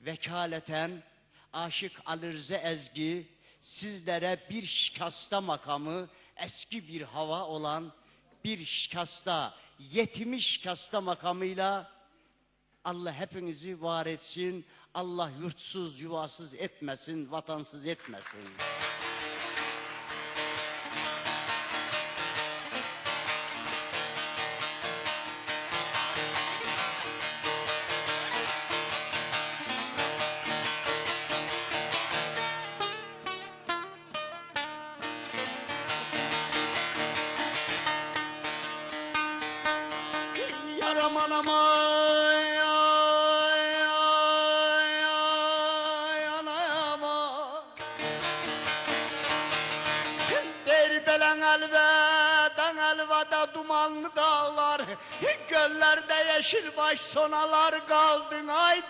vekaleten Aşık Ali Rıza Ezgi sizlere bir şikasta makamı, eski bir hava olan bir şikasta, yetimi şikasta makamıyla Allah hepinizi var etsin, Allah yurtsuz, yuvasız etmesin, vatansız etmesin. Aman aman aman Derbelen elveden elveda dumanlı dağlar Göllerde yeşil baş sonalar kaldın ay